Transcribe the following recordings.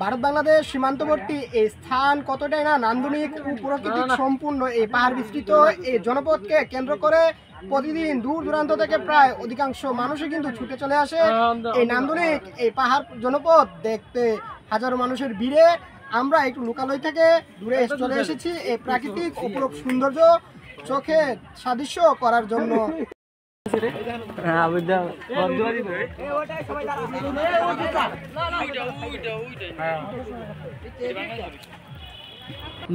ভারত বাংলাদেশ সীমান্তবর্তী এই স্থান কতটাই না নান্দনিক ও প্রাকৃতিক সম্পূর্ণ এই পাহাড় বিস্তৃত এই জনপদকে কেন্দ্র করে প্রতিদিন দূর দূরান্ত থেকে প্রায় অধিকাংশ মানুষই কিন্তু ছুটে চলে আসে এই নান্দনিক এই পাহাড় জনপদ দেখতে। হাজারো মানুষের ভিড়ে আমরা একটু লোকালয় থেকে দূরে চলে এসেছি এই প্রাকৃতিক অপরূপ সৌন্দর্য চোখে সাদৃশ্য করার জন্য।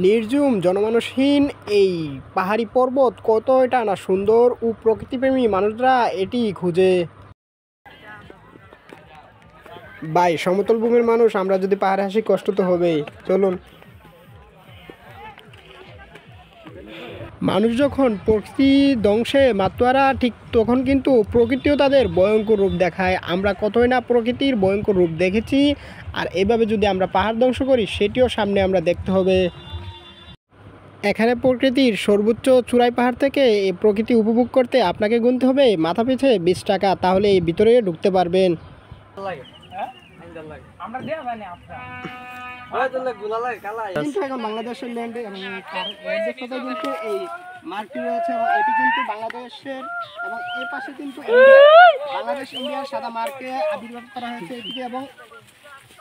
নির্জুম জনমানসহীন এই পাহাড়ি পর্বত কতটা না সুন্দর ও প্রকৃতিপ্রেমী মানুষরা এটি খুঁজে। ভাই সমতল ভূমির মানুষ আমরা যদি পাহাড়ে আসি কষ্ট তো হবেই। চলুন। মানুষ যখন প্রকৃতি ধ্বংসে মাতোয়ারা ঠিক তখন কিন্তু প্রকৃতিও তাদের ভয়ঙ্কর রূপ দেখায়। আমরা কতই না প্রকৃতির ভয়ঙ্কর রূপ দেখেছি, আর এভাবে যদি আমরা পাহাড় ধ্বংস করি সেটিও সামনে আমরা দেখতে হবে। এখানে প্রকৃতির সর্বোচ্চ চূড়াই পাহাড় থেকে এই প্রকৃতি উপভোগ করতে আপনাকে গুনতে হবে মাথা পিছু 20 টাকা, তাহলে এই ভিতরে ঢুকতে পারবেন। এখন বাংলাদেশের ল্যান্ডে এবং কিন্তু এই মার্কটি রয়েছে এবং এটি কিন্তু বাংলাদেশের এবং এর পাশে কিন্তু বাংলাদেশ ইন্ডিয়ার সাদা মার্কে আবির্ভাব করা হয়েছে এটিকে। এবং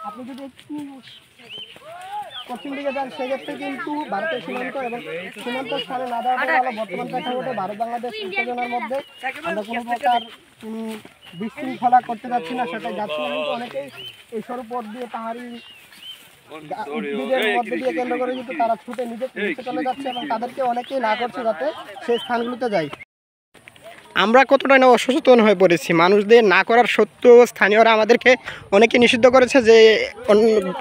আপনি যদি একটু পশ্চিম দিকে যান সেক্ষেত্রে কিন্তু ভারতের সীমান্ত এবং সীমান্ত স্থানে না দেওয়া হলো বর্তমান প্রেক্ষাপটে ভারত বাংলাদেশ উত্তেজনার মধ্যে আমরা কোনো প্রকার বিশৃঙ্খলা করতে যাচ্ছি না, সেটাই যাচ্ছি না। কিন্তু অনেকেই এই সরু পথ দিয়ে পাহাড়ি মধ্যে দিয়ে কেন্দ্র করে কিন্তু তারা ছুটে নিজে চলে যাচ্ছে এবং তাদেরকে অনেকেই না করছে যাতে সেই স্থানগুলোতে যায়। আমরা কতটা না অসচেতন হয়ে পড়েছি, মানুষদের না করার সত্ত্বেও স্থানীয়রা আমাদেরকে অনেকে নিষিদ্ধ করেছে যে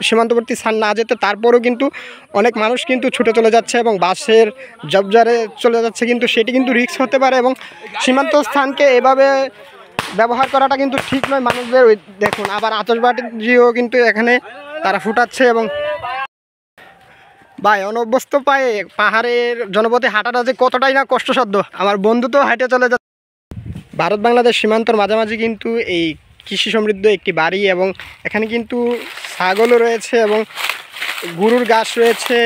সীমান্তবর্তী স্থান না যেতে, তারপরেও কিন্তু অনেক মানুষ কিন্তু ছুটে চলে যাচ্ছে এবং বাসের জবজারে চলে যাচ্ছে, কিন্তু সেটি কিন্তু রিস্ক হতে পারে এবং সীমান্ত স্থানকে এভাবে ব্যবহার করাটা কিন্তু ঠিক নয় মানুষদের। ওই দেখুন আবার আতশবাজিও কিন্তু এখানে তারা ফুটাচ্ছে। এবং ভাই অনভ্যস্ত পায়ে পাহাড়ের জনপথে হাঁটাটা যে কতটাই না কষ্টসাধ্য, আমার বন্ধু তো হেঁটে চলে যাচ্ছে। ভারত বাংলাদেশ সীমান্তর মাঝামাঝি কিন্তু এই কৃষি সমৃদ্ধ একটি বাড়ি এবং এখানে কিন্তু ছাগলও রয়েছে এবং গরুর ঘাস রয়েছে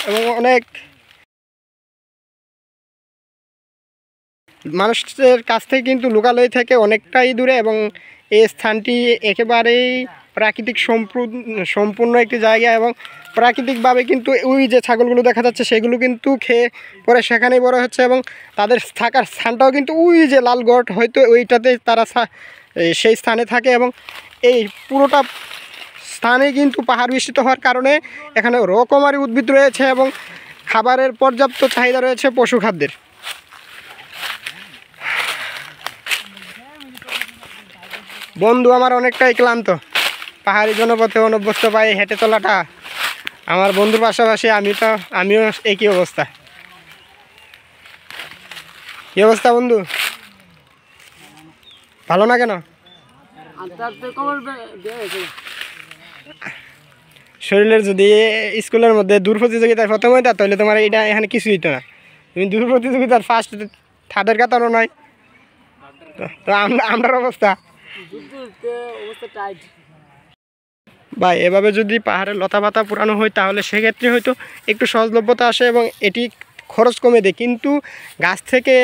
এবং অনেক মানুষের কাছ থেকে কিন্তু লোকালয় থেকে অনেকটাই দূরে এবং এই স্থানটি একেবারেই প্রাকৃতিক সম্পূর্ণ একটি জায়গা এবং প্রাকৃতিকভাবে কিন্তু ওই যে ছাগলগুলো দেখা যাচ্ছে সেগুলো কিন্তু খেয়ে পরে সেখানেই বড় হচ্ছে এবং তাদের থাকার স্থানটাও কিন্তু ওই যে লালগড় হয়তো ওইটাতে তারা সেই স্থানে থাকে এবং এই পুরোটা স্থানে কিন্তু পাহাড় বিস্তৃত হওয়ার কারণে এখানে রকমারি উদ্ভিদ রয়েছে এবং খাবারের পর্যাপ্ত চাহিদা রয়েছে পশু খাদ্যের। বন্ধু আমার অনেকটাই ক্লান্ত, পাহাড়ি জনপথে অনভ্যস্ত পায়ে হেঁটে চলাটা আমার বন্ধুর পাশাপাশি আমিও একই অবস্থা। কি অবস্থা বন্ধু, ভালো না কেন? শরীরের যদি স্কুলের মধ্যে দূর প্রতিযোগিতার প্রথম হইতা তাহলে তোমার এটা এখানে কিছু হইতো না, তুমি দূর প্রতিযোগিতার ফার্স্ট থার্ডের কাতারও নয়, তো আমরার অবস্থা ভাই এভাবে যদি পাহাড়ের লতা পাতা পুরানো হয় তাহলে সেক্ষেত্রে হয়তো একটু সহজলভ্যতা আসে এবং এটি খরচ কমে দেয়। কিন্তু গাছ থেকে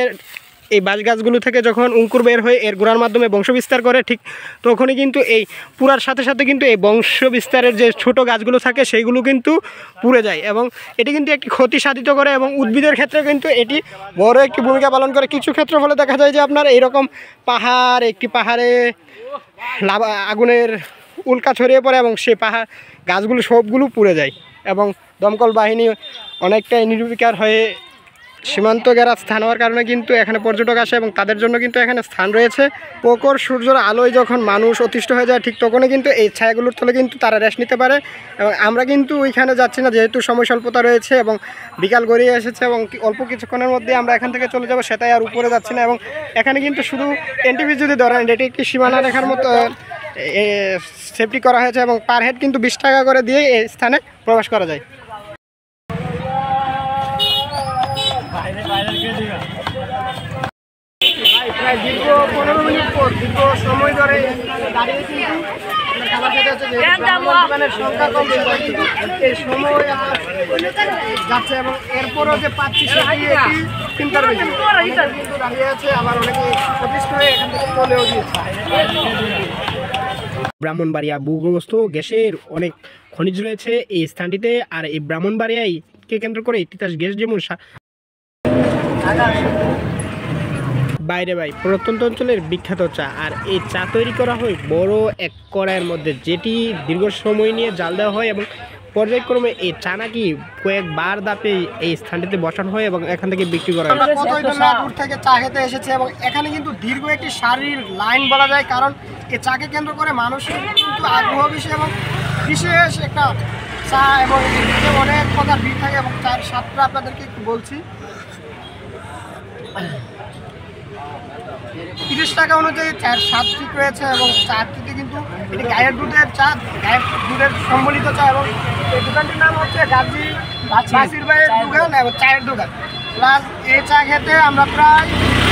এই বাঁশ গাছগুলো থেকে যখন অঙ্কুর বের হয়ে এর গোড়ার মাধ্যমে বংশ বিস্তার করে ঠিক তখনই কিন্তু এই পুরার সাথে সাথে কিন্তু এই বংশ বিস্তারের যে ছোট গাছগুলো থাকে সেইগুলো কিন্তু পুড়ে যায় এবং এটি কিন্তু একটি ক্ষতি সাধিত করে এবং উদ্ভিদের ক্ষেত্রে কিন্তু এটি বড় একটি ভূমিকা পালন করে। কিছু ক্ষেত্রে ফলে দেখা যায় যে আপনার এইরকম একটি পাহাড়ে আগুনের উল্কা ছড়িয়ে পড়ে এবং সেই পাহাড় গাছগুলো সবগুলো পুড়ে যায় এবং দমকল বাহিনী অনেকটাই নির্বিকার হয়ে সীমান্ত ঘেরা স্থান হওয়ার কারণে কিন্তু এখানে পর্যটক আসে এবং তাদের জন্য কিন্তু এখানে স্থান রয়েছে। প্রখর সূর্যের আলোয় যখন মানুষ অতিষ্ঠ হয়ে যায় ঠিক তখনই কিন্তু এই ছায়াগুলোর তলে কিন্তু তারা রেস্ট নিতে পারে এবং আমরা কিন্তু ওইখানে যাচ্ছি না যেহেতু সময় স্বল্পতা রয়েছে এবং বিকাল গড়িয়ে এসেছে এবং অল্প কিছুক্ষণের মধ্যে আমরা এখান থেকে চলে যাব, সেটাই আর উপরে যাচ্ছি না। এবং এখানে কিন্তু শুধু এনটিভি যদি ধরেন এটি একটি সীমানা রেখার মতো সেফটি করা হয়েছে এবং পার হেড কিন্তু 20 টাকা করে দিয়ে এই স্থানে প্রবেশ করা যায়। প্রায় দীর্ঘ 15 মিনিট পর দীর্ঘ সময় ধরে দাঁড়িয়ে কিন্তু খাবার খেতে হচ্ছে, যেহেতু ব্রাহ্মণ দোকানের সংখ্যা কম সেটা কিন্তু এই সময় যাচ্ছে এবং এরপরও যে পাচ্ছি সেটি একটি চিন্তার বিষয়। অনেকে কিন্তু দাঁড়িয়ে আছে, আবার অনেকে প্রতিষ্ঠ হয়ে এখান থেকে চলেও গিয়েছে। ব্রাহ্মণবাড়িয়া ভূগর্ভস্থ গ্যাসের অনেক খনিজ রয়েছে এই স্থানটিতে, আর এই ব্রাহ্মণবাড়িয়াকে কেন্দ্র করে তিতাস গ্যাস যেমন বাইরে প্রত্যন্ত অঞ্চলের বিখ্যাত চা, আর এই চা তৈরি করা হয় বড় এক কড়াইয়ের মধ্যে, যেটি দীর্ঘ সময় নিয়ে জাল দেওয়া হয় এবং পর্যায়ক্রমে এই চা নাকি কয়েকবার ধাপে এই স্থানটিতে বসানো হয় এবং এখান থেকে বিক্রি করা হয়। দূর থেকে চা খেতে এসেছে এবং এখানে কিন্তু দীর্ঘ একটি সারির লাইন বলা যায়, কারণ এই চাকে কেন্দ্র করে মানুষের কিন্তু আগ্রহ বেশি এবং বিশেষ একটা চা এবং অনেক প্রকার ভিড় থাকে এবং চায়ের স্বাদটা আপনাদেরকে একটু বলছি। 30 টাকা অনুযায়ী চায়ের স্বাদ ঠিক রয়েছে এবং চাটিতে কিন্তু এটি গায়ের দুধের চা, গায়ের দুধের সম্বলিত চা, এবং এই দোকানটির নাম হচ্ছে গাজী বাসির ভাইয়ের দোকান এবং চায়ের দোকান। প্লাস এই চা খেতে আমরা প্রায়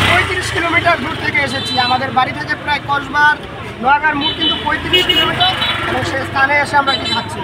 35 কিলোমিটার দূর থেকে এসেছি। আমাদের বাড়ি থেকে প্রায় কসবার নোয়াগাঁর মোড় কিন্তু 35 কিলোমিটার এবং সেই স্থানে এসে আমরা এটি খাচ্ছি।